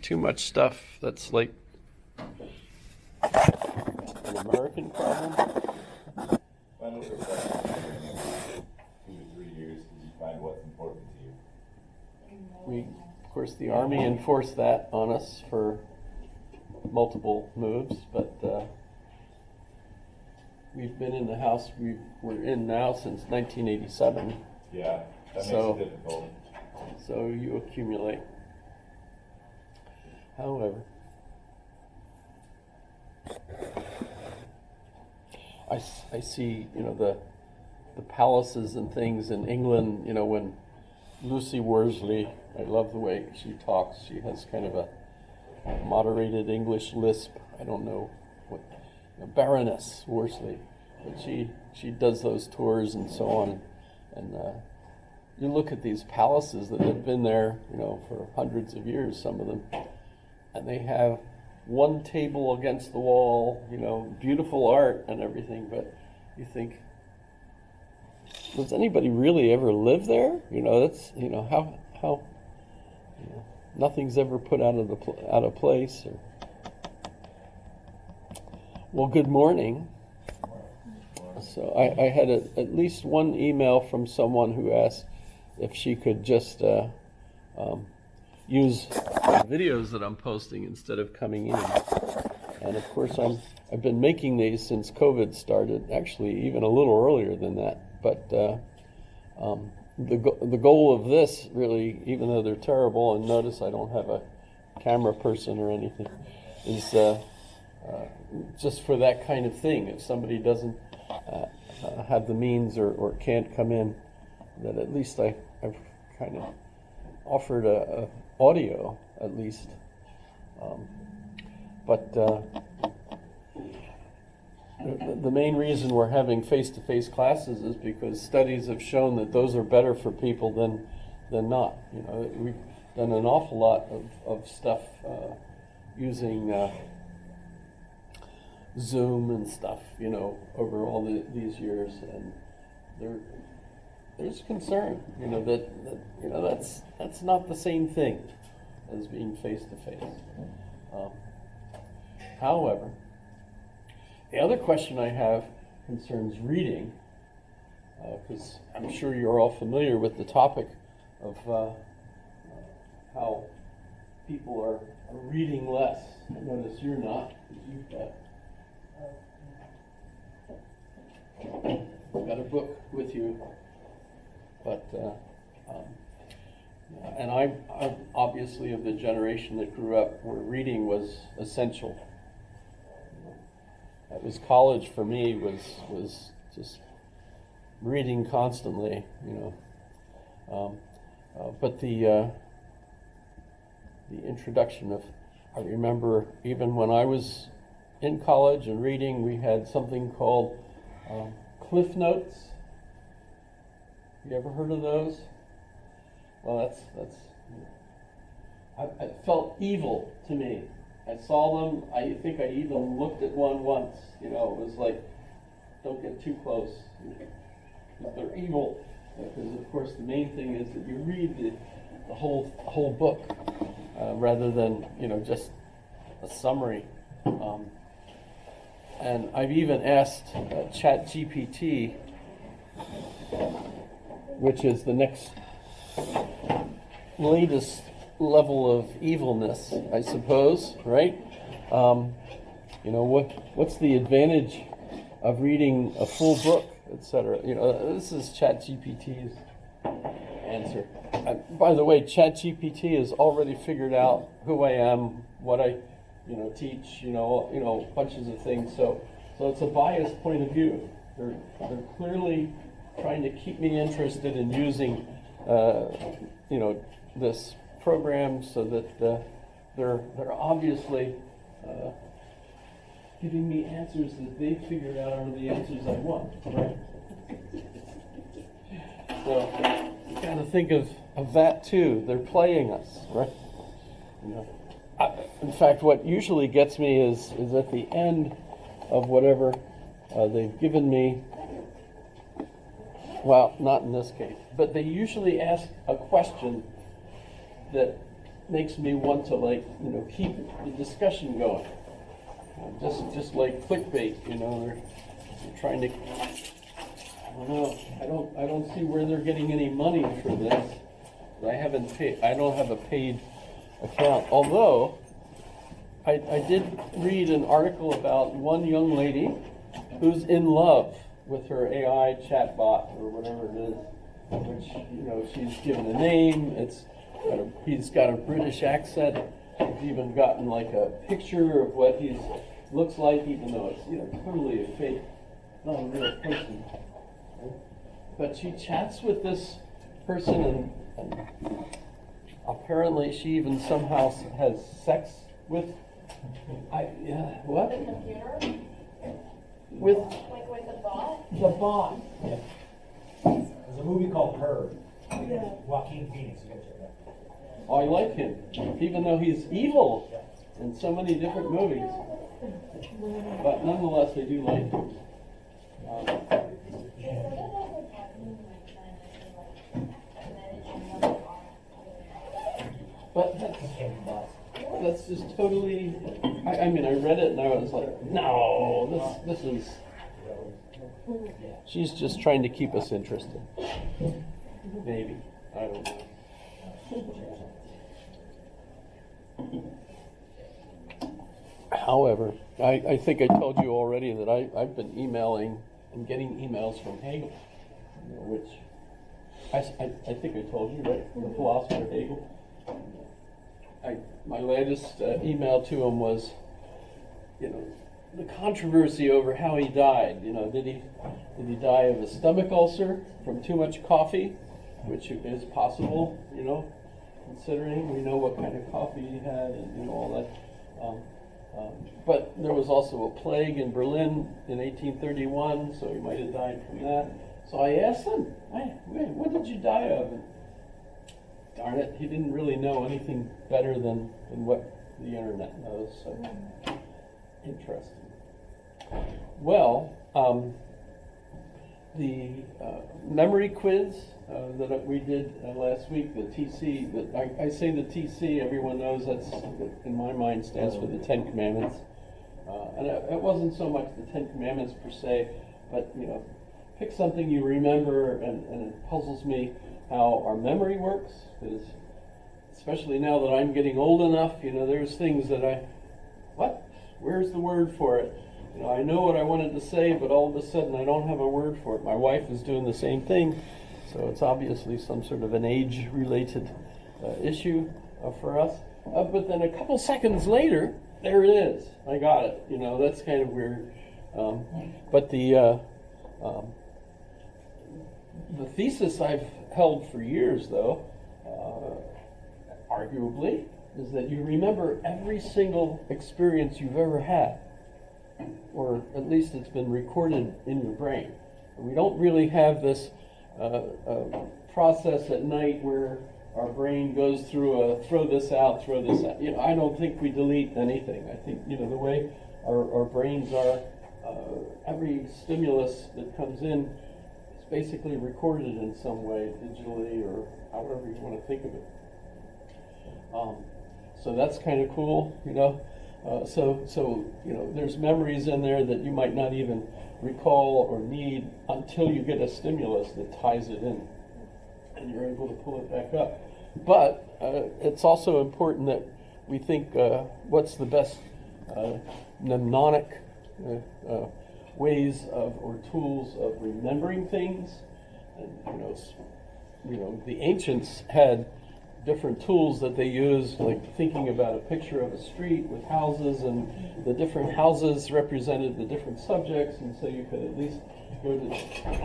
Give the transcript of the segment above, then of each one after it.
too much stuff that's like an American problem. Why don't we reflect 2 to 3 years because you find what's important to you? Of course, the Army enforced that on us for multiple moves, but we've been in the house we're in now since 1987. Yeah, that makes So- it difficult. So you accumulate. However, I see, the palaces and things in England, when Lucy Worsley, I love the way she talks. She has kind of a moderated English lisp. I don't know what, Baroness Worsley, but she does those tours and so on. And you look at these palaces that have been there, for hundreds of years, some of them, and they have one table against the wall, beautiful art and everything, but you think, does anybody really ever live there? That's, how nothing's ever put out of place. Well, good morning. So I had at least one email from someone who asked if she could just use videos that I'm posting instead of coming in. And of course, I've been making these since COVID started, actually even a little earlier than that. But the goal of this, really, even though they're terrible, and notice I don't have a camera person or anything, is just for that kind of thing. If somebody doesn't have the means or can't come in, that at least I've kind of offered a audio at least. But the main reason we're having face-to-face classes is because studies have shown that those are better for people than not. We've done an awful lot of stuff using Zoom and stuff, over all these years, and there's concern, that's not the same thing as being face to face. However, the other question I have concerns reading, because I'm sure you're all familiar with the topic of how people are reading less. I notice you're not, because you've got a book with you, but and I'm obviously of the generation that grew up where reading was essential. That was college for me, was just reading constantly, but the introduction of, I remember even when I was in college and reading, we had something called Cliff Notes. You ever heard of those? Well, it felt evil to me. I saw them. I think I even looked at one once. It was like, don't get too close. They're evil, because of course the main thing is that you read the whole book rather than just a summary. And I've even asked ChatGPT, which is the next latest level of evilness, I suppose, right? What's the advantage of reading a full book, etc.? This is ChatGPT's answer. By the way, ChatGPT has already figured out who I am, what I teach, bunches of things. So it's a biased point of view. They're clearly trying to keep me interested in using, this program, so that they're obviously giving me answers that they figured out are the answers I want. Right? So you got to think of that too. They're playing us, right? In fact, what usually gets me is at the end of whatever they've given me. Well, not in this case, but they usually ask a question that makes me want to, like, keep the discussion going. Just like clickbait, they're trying to. I don't know. I don't see where they're getting any money for this. I haven't paid. I don't have a paid account. Although I did read an article about one young lady who's in love with her AI chatbot or whatever it is, which she's given a name. He's got a British accent. She's even gotten like a picture of what he looks like, even though it's totally a fake, not a real person. But she chats with this person, and apparently she even somehow has sex with. What? The computer? With Like with the bot? the bot. Yeah. There's a movie called Her. Yeah. Joaquin Phoenix. You gotta check that out. Oh, I like him, even though he's evil in so many different movies. But nonetheless, I do like him. But that's just totally. I mean, I read it and I was like, no, this is. She's just trying to keep us interested. Maybe. I don't know. However, I think I told you already that I've been emailing and getting emails from Hegel, which I think I told you, right? The philosopher Hegel. My latest email to him was, the controversy over how he died. Did he die of a stomach ulcer from too much coffee, which is possible, considering we know what kind of coffee he had and all that. But there was also a plague in Berlin in 1831, so he might have died from that. So I asked him, what did you die of? And darn it, he didn't really know anything better than what the internet knows, so interesting. Well, the memory quiz that we did last week, the TC, I say the TC, everyone knows that's, in my mind, stands for the Ten Commandments. And it wasn't so much the Ten Commandments per se, but, pick something you remember, and it puzzles me how our memory works, because especially now that I'm getting old enough, there's things that where's the word for it? I know what I wanted to say, but all of a sudden I don't have a word for it. My wife is doing the same thing, so it's obviously some sort of an age-related issue for us. But then a couple seconds later, there it is. I got it. That's kind of weird. But the thesis I've held for years, though, arguably, is that you remember every single experience you've ever had, or at least it's been recorded in your brain. We don't really have this process at night where our brain goes through a throw this out. I don't think we delete anything. I think, the way our brains are, every stimulus that comes in is basically recorded in some way, digitally or however you want to think of it. So that's kind of cool, So there's memories in there that you might not even recall or need until you get a stimulus that ties it in, and you're able to pull it back up. But it's also important that we think what's the best mnemonic ways of or tools of remembering things. And the ancients had different tools that they used, like thinking about a picture of a street with houses, and the different houses represented the different subjects, and so you could at least go to.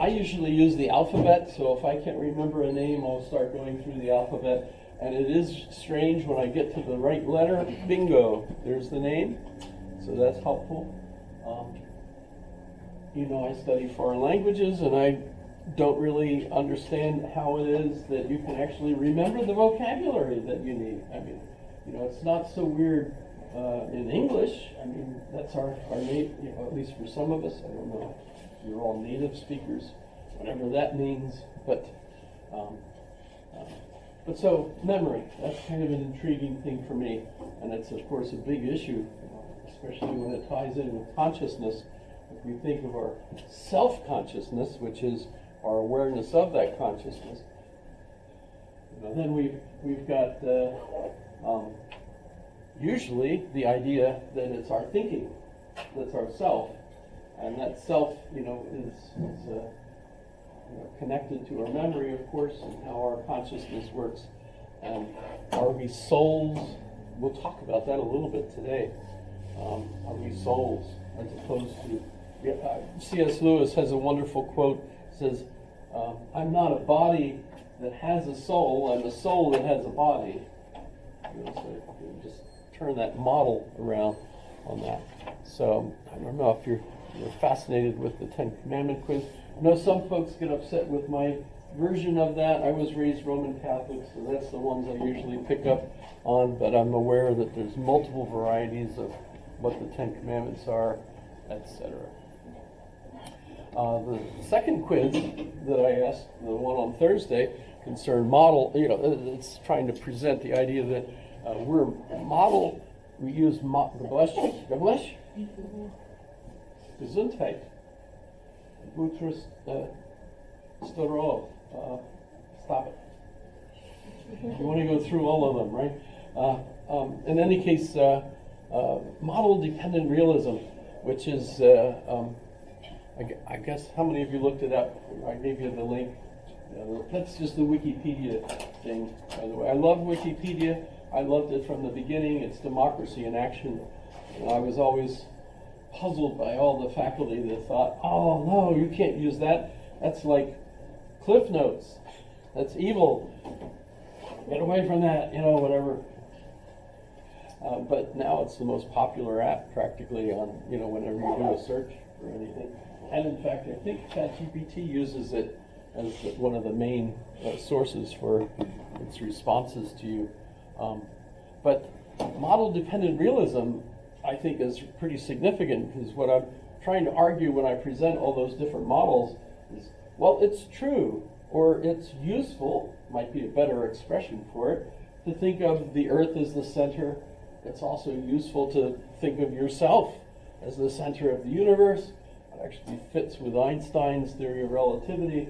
I usually use the alphabet, so if I can't remember a name, I'll start going through the alphabet. And it is strange when I get to the right letter, bingo, there's the name. So that's helpful. I study foreign languages, and I don't really understand how it is that you can actually remember the vocabulary that you need. I mean, it's not so weird in English. I mean, that's our native, at least for some of us. I don't know if you're all native speakers, whatever that means. But But so, memory, that's kind of an intriguing thing for me. And it's, of course, a big issue, especially when it ties in with consciousness. If we think of our self-consciousness, which is our awareness of that consciousness, then we've got usually the idea that it's our thinking, that's our self, and that self, is connected to our memory, of course, and how our consciousness works. And are we souls? We'll talk about that a little bit today. Are we souls as opposed to? C.S. Lewis has a wonderful quote. Says, "I'm not a body that has a soul. I'm a soul that has a body." So you just turn that model around on that. So I don't know if you're fascinated with the Ten Commandment quiz. I know some folks get upset with my version of that. I was raised Roman Catholic, so that's the ones I usually pick up on, but I'm aware that there's multiple varieties of what the Ten Commandments are, etc. The second quiz that I asked, the one on Thursday, concerned model. It's trying to present the idea that we're model. We use English. Gesundheit. Butrus Storov. Stop it. You want to go through all of them, right? In any case, model-dependent realism, which is, I guess, how many of you looked it up? I gave you the link. That's just the Wikipedia thing, by the way. I love Wikipedia. I loved it from the beginning. It's democracy in action. And I was always puzzled by all the faculty that thought, oh, no, you can't use that. That's like Cliff Notes. That's evil. Get away from that, whatever. But now it's the most popular app practically on, whenever you do a search for anything. And in fact, I think ChatGPT uses it as one of the main sources for its responses to you. But model-dependent realism, I think, is pretty significant, because what I'm trying to argue when I present all those different models is, well, it's true, or it's useful, might be a better expression for it, to think of the Earth as the center. It's also useful to think of yourself as the center of the universe. It actually fits with Einstein's theory of relativity.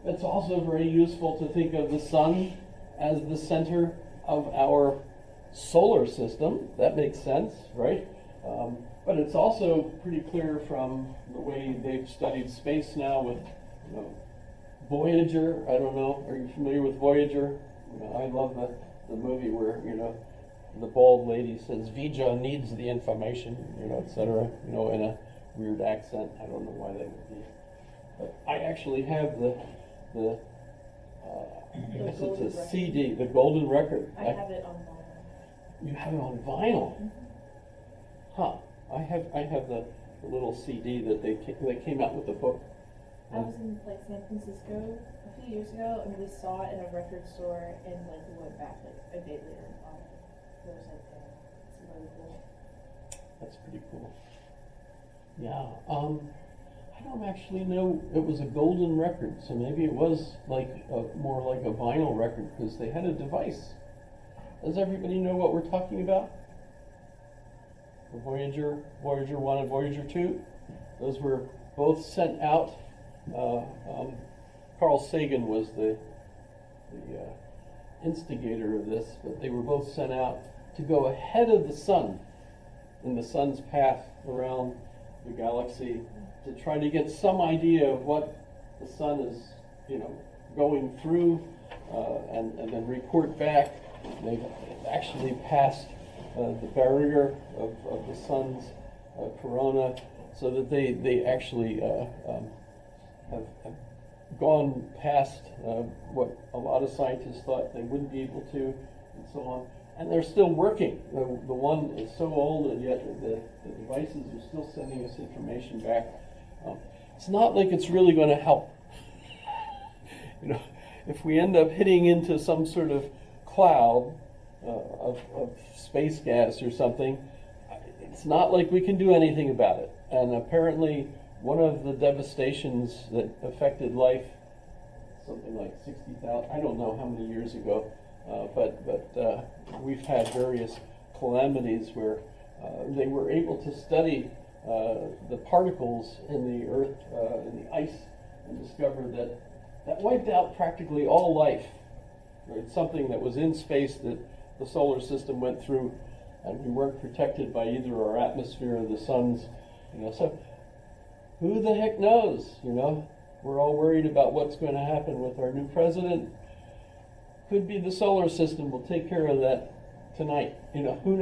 It's also very useful to think of the sun as the center of our solar system. That makes sense, right? But it's also pretty clear from the way they've studied space now with Voyager. I don't know, are you familiar with Voyager? I love the movie where, the bald lady says, Vija needs the information, etc., in a weird accent. I don't know why that would be. But I actually have I guess it's a CD, the Golden Record. I have it on vinyl. You have it on vinyl? Mm-hmm. Huh. I have the little CD that they came out with the book. I was in San Francisco a few years ago, and we saw it in a record store, and we went back a day later and bought it. It was it's really cool. That's pretty cool. Yeah. I don't actually know. It was a golden record, so maybe it was more like a vinyl record, because they had a device. Does everybody know what we're talking about? The Voyager 1 and Voyager 2? Those were both sent out. Carl Sagan was the instigator of this, but they were both sent out to go ahead of the sun in the sun's path around the galaxy, to try to get some idea of what the sun is, going through, and then report back. They've actually passed the barrier of the sun's corona, so that they actually have gone past what a lot of scientists thought they wouldn't be able to, and so on. And they're still working. The one is so old, and yet the devices are still sending us information back. It's not like it's really going to help. If we end up hitting into some sort of cloud of space gas or something, it's not like we can do anything about it. And apparently, one of the devastations that affected life something like 60,000, I don't know how many years ago, but we've had various calamities where they were able to study the particles in the earth, in the ice, and discover that wiped out practically all life. It's something that was in space that the solar system went through, and we weren't protected by either our atmosphere or the sun's, so who the heck knows, We're all worried about what's going to happen with our new president. Could be the solar system will take care of that tonight, who knows?